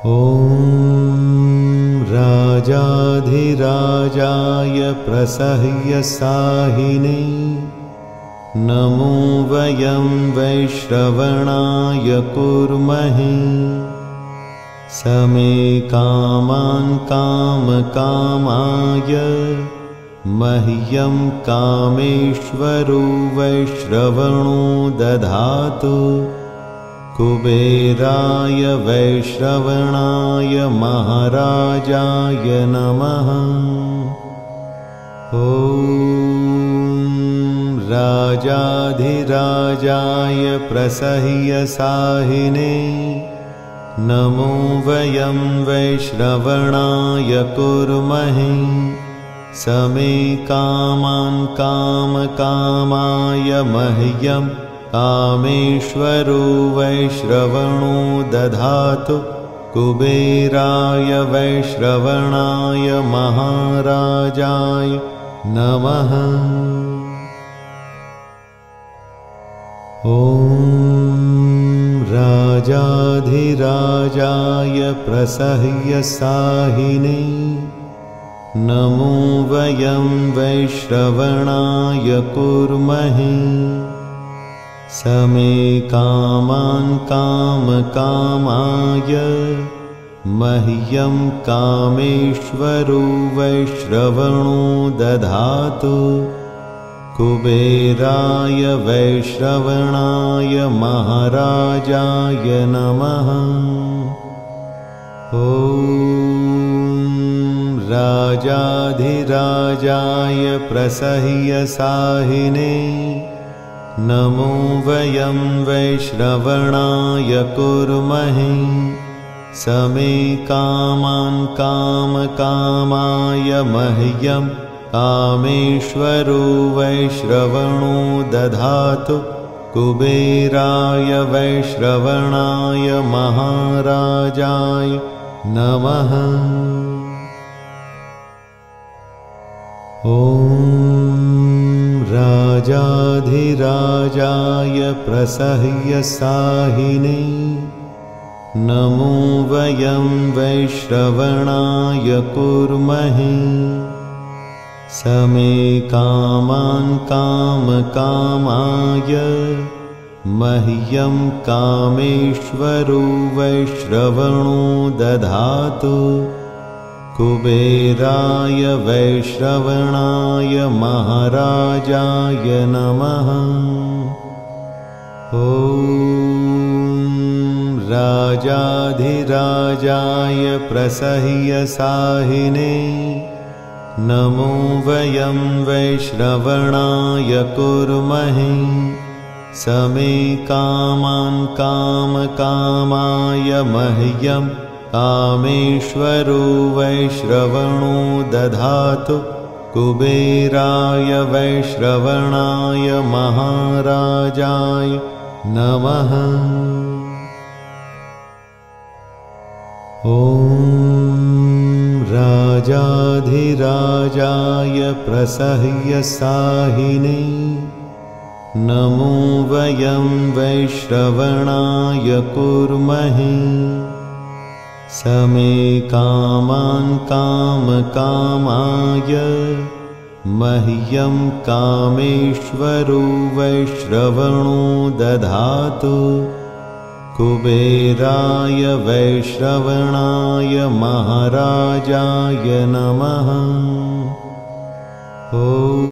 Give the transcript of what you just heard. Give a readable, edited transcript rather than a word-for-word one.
ॐ राजाधिराजाय प्रसह्यसाहिने नमो वयं वैश्रवणाय कुर्महे समे कामान् कामकामाय मह्यं कामेश्वरो वैश्रवणो दधातु कुबेराय वैश्रवणाय महाराजाय नमः। ॐ राजाधिराजाय प्रसह्यसाहिने नमो वयं वैश्रवणाय कुर्महे समे कामान् कामकामाय मह्यं कामेश्वरो वैश्रवणो दधातु कुबेराय वैश्रवणाय महाराजाय नमः। ॐ राजाधिराजाय प्रसह्यसाहिने नमो वयं वैश्रवणाय कुर्महे समे कामान् कामकामाय मह्यं कामेश्वरो वैश्रवणो दधातु कुबेराय वैश्रवणाय महाराजाय नमः। ॐ राजाधिराजाय प्रसह्यसाहिने नमो वयं वैश्रवणाय कुर्महे समे कामान् कामकामाय मह्यं कामेश्वरो वैश्रवणो दधातु कुबेराय वैश्रवणाय महाराजाय नमः। ॐ राजाधिराजाय प्रसह्यसाहिने नमो वयं वैश्रवणाय कुर्महे समे कामान् कामकामाय मह्यं कामेश्वरो वैश्रवणो दधातु कुबेराय वैश्रवणाय महाराजाय नमः। ॐ राजाधिराजाय प्रसह्यसाहिने नमो वयं वैश्रवणाय कुर्महे समे कामान् कामकामाय मह्यं कामेश्वरो वैश्रवणो दधातु कुबेराय वैश्रवणाय महाराजाय नमः। ॐ राजाधिराजाय प्रसह्यसाहिने नमो वयं वैश्रवणाय कुर्महे समे कामान् कामकामाय मह्यं कामेश्वरो वैश्रवणो दधातु कुबेराय वैश्रवणाय महाराजाय नमः। ॐ